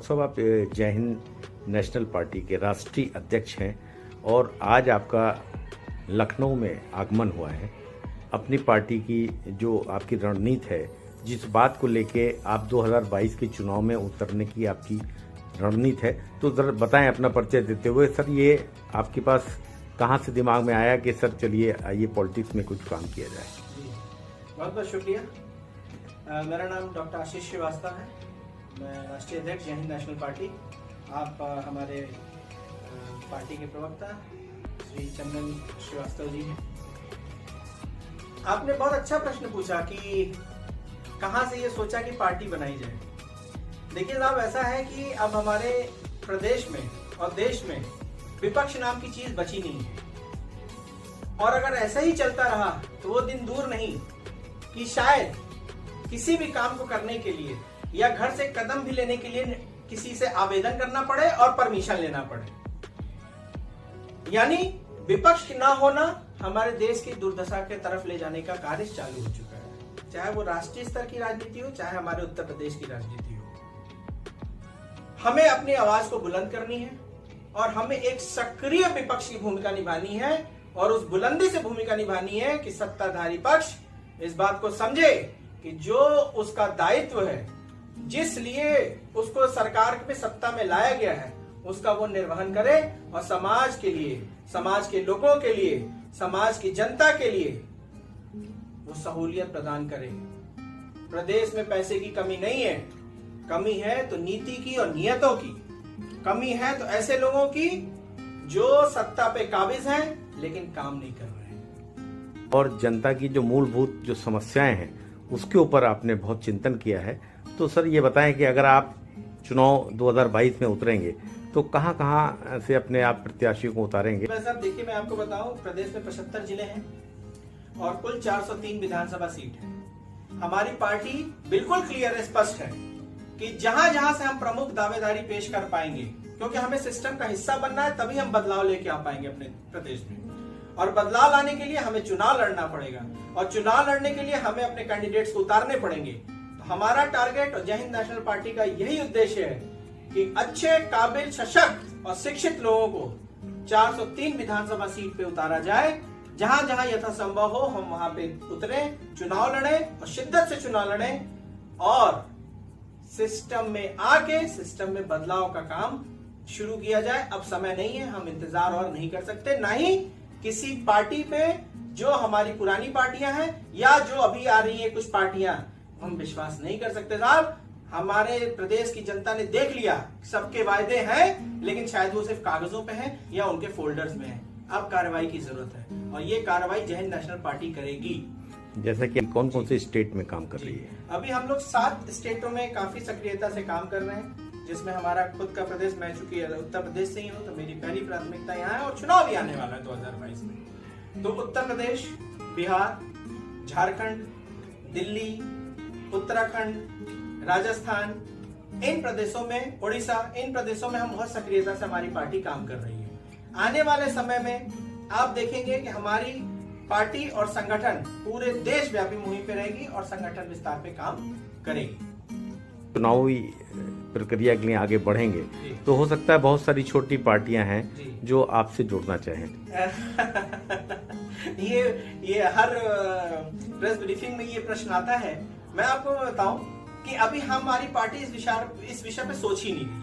Doctor साहब, आप जय हिंद नेशनल पार्टी के राष्ट्रीय अध्यक्ष हैं और आज आपका लखनऊ में आगमन हुआ है। अपनी पार्टी की जो आपकी रणनीति है, जिस बात को लेके आप 2022 के चुनाव में उतरने की आपकी रणनीति है, तो जरा बताएं अपना परिचय देते हुए। सर, ये आपके पास कहाँ से दिमाग में आया कि सर चलिए आइए पॉलिटिक्स में कुछ काम किया जाए? बहुत बहुत शुक्रिया। मेरा नाम डॉक्टर आशीष श्रीवास्तव है। मैं राष्ट्रीय अध्यक्ष जय हिंद नेशनल पार्टी। आप हमारे पार्टी के प्रवक्ता श्री चंदन श्रीवास्तव जी हैं। आपने बहुत अच्छा प्रश्न पूछा कि कहाँ से ये सोचा कि पार्टी बनाई जाए। देखिए साहब, ऐसा है कि अब हमारे प्रदेश में और देश में विपक्ष नाम की चीज बची नहीं है, और अगर ऐसा ही चलता रहा तो वो दिन दूर नहीं कि शायद किसी भी काम को करने के लिए या घर से कदम भी लेने के लिए किसी से आवेदन करना पड़े और परमिशन लेना पड़े। यानी विपक्ष ना होना हमारे देश की दुर्दशा के तरफ ले जाने का कार्य चालू हो चुका है, चाहे वो राष्ट्रीय स्तर की राजनीति हो, चाहे हमारे उत्तर प्रदेश की राजनीति हो। हमें अपनी आवाज को बुलंद करनी है और हमें एक सक्रिय विपक्ष की भूमिका निभानी है, और उस बुलंदी से भूमिका निभानी है कि सत्ताधारी पक्ष इस बात को समझे कि जो उसका दायित्व है, जिस लिए उसको सरकार पे सत्ता में लाया गया है, उसका वो निर्वहन करे और समाज के लिए, समाज के लोगों के लिए, समाज की जनता के लिए वो सहूलियत प्रदान करे। प्रदेश में पैसे की कमी नहीं है, कमी है तो नीति की और नियतों की। कमी है तो ऐसे लोगों की जो सत्ता पे काबिज हैं लेकिन काम नहीं कर रहे हैं। और जनता की जो मूलभूत जो समस्याएं हैं उसके ऊपर आपने बहुत चिंतन किया है। तो सर ये बताएं कि अगर आप चुनाव 2022 में उतरेंगे तो कहां कहां से अपने आप प्रत्याशियों को उतारेंगे? साहब देखिए, मैं आपको बताऊं, प्रदेश में 75 जिले हैं और कुल 403 विधानसभा सीट है। हमारी पार्टी बिल्कुल क्लियर है, स्पष्ट है कि जहां जहां से हम प्रमुख दावेदारी पेश कर पाएंगे, क्योंकि हमें सिस्टम का हिस्सा बनना है, तभी हम बदलाव लेके आ पाएंगे अपने प्रदेश में। और बदलाव लाने के लिए हमें चुनाव लड़ना पड़ेगा, और चुनाव लड़ने के लिए हमें अपने कैंडिडेट्स को उतारने पड़ेंगे। तो हमारा टारगेट और जय हिंद नेशनल पार्टी का यही उद्देश्य है कि अच्छे, काबिल, सशक्त और शिक्षित लोगों को 403 विधानसभा सीट पे उतारा जाए। जहां जहां यथासंभव हो हम वहां पे उतरे, चुनाव लड़े और शिद्दत से चुनाव लड़े, और सिस्टम में आके सिस्टम में बदलाव का काम शुरू किया जाए। अब समय नहीं है, हम इंतजार और नहीं कर सकते, ना ही किसी पार्टी पे जो हमारी पुरानी पार्टियां हैं या जो अभी आ रही है कुछ पार्टियां, हम विश्वास नहीं कर सकते साहब। हमारे प्रदेश की जनता ने देख लिया, सबके वायदे हैं लेकिन शायद वो सिर्फ कागजों पे हैं या उनके फोल्डर्स में हैं। अब कार्रवाई की जरूरत है और ये कार्रवाई जय हिंद नेशनल पार्टी करेगी। जैसा कि कौन कौन से स्टेट में काम कर रही है? अभी हम लोग 7 स्टेटों में काफी सक्रियता से काम कर रहे हैं, जिसमें हमारा खुद का प्रदेश, मैं चूंकि उत्तर प्रदेश से ही हूँ तो मेरी पहली प्राथमिकता यहाँ है, और चुनाव भी आने वाला है 2022 में। तो उत्तर प्रदेश, बिहार, झारखंड, दिल्ली, उत्तराखंड, राजस्थान, इन प्रदेशों में, उड़ीसा, इन प्रदेशों में हम बहुत सक्रियता से हमारी पार्टी काम कर रही है। आने वाले समय में आप देखेंगे कि हमारी पार्टी और संगठन पूरे देश व्यापी मुहिम पे रहेगी और संगठन विस्तार पे काम करेगी। चुनावी प्रक्रिया के लिए आगे बढ़ेंगे तो हो सकता है बहुत सारी छोटी पार्टियां हैं जो आपसे जुड़ना चाहें। ये हर प्रेस ब्रीफिंग में ये प्रश्न आता है। मैं आपको बताऊं कि अभी हमारी पार्टी इस विषय पे सोच ही नहीं रही।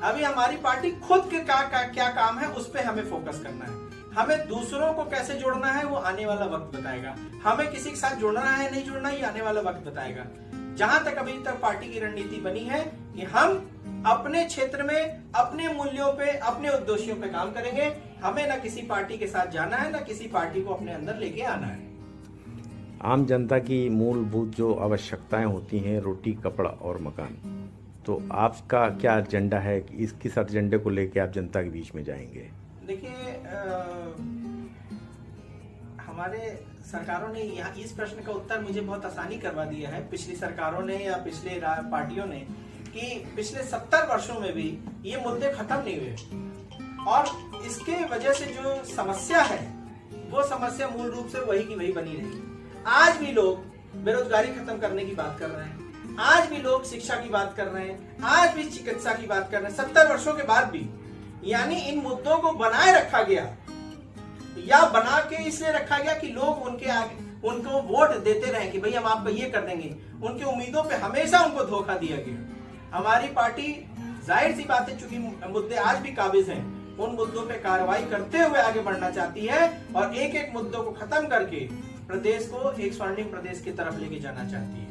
अभी हमारी पार्टी खुद के क्या काम है उस पे हमें फोकस करना है। हमें दूसरों को कैसे जोड़ना है वो आने वाला वक्त बताएगा। हमें किसी के साथ जुड़ना है नहीं जुड़ना, ये आने वाला वक्त बताएगा। जहां तक अभी तक पार्टी की रणनीति बनी है कि हम अपने क्षेत्र में, अपने मूल्यों पे, अपने उद्देश्यों पे काम करेंगे। हमें ना किसी पार्टी के साथ जाना है, ना किसी पार्टी को अपने अंदर लेके आना है। आम जनता की मूलभूत जो आवश्यकताएं होती हैं, रोटी, कपड़ा और मकान, तो आपका क्या एजेंडा है कि किस एजेंडे को लेके आप जनता के बीच में जाएंगे? देखिए, हमारे सरकारों ने यहाँ इस प्रश्न का उत्तर मुझे बहुत आसानी करवा दिया है, पिछली सरकारों ने या पिछले पार्टियों ने, कि पिछले 70 वर्षों में भी ये मुद्दे खत्म नहीं हुए, और इसके वजह से जो समस्या है वो समस्या मूल रूप से वही की वही बनी रही। आज भी लोग बेरोजगारी खत्म करने की बात कर रहे हैं, आज भी लोग शिक्षा की बात कर रहे हैं, आज भी चिकित्सा की बात कर रहे हैं, 70 वर्षों के बाद भी। यानी इन मुद्दों को बनाए रखा गया, या बना के इसलिए रखा गया कि लोग उनके आगे उनको वोट देते रहे कि भाई हम आपको ये कर देंगे। उनकी उम्मीदों पे हमेशा उनको धोखा दिया गया। हमारी पार्टी जाहिर सी बात है, चूंकि मुद्दे आज भी काबिज हैं, उन मुद्दों पे कार्रवाई करते हुए आगे बढ़ना चाहती है और एक एक मुद्दों को खत्म करके प्रदेश को एक स्वर्णिम प्रदेश की तरफ लेके जाना चाहती है।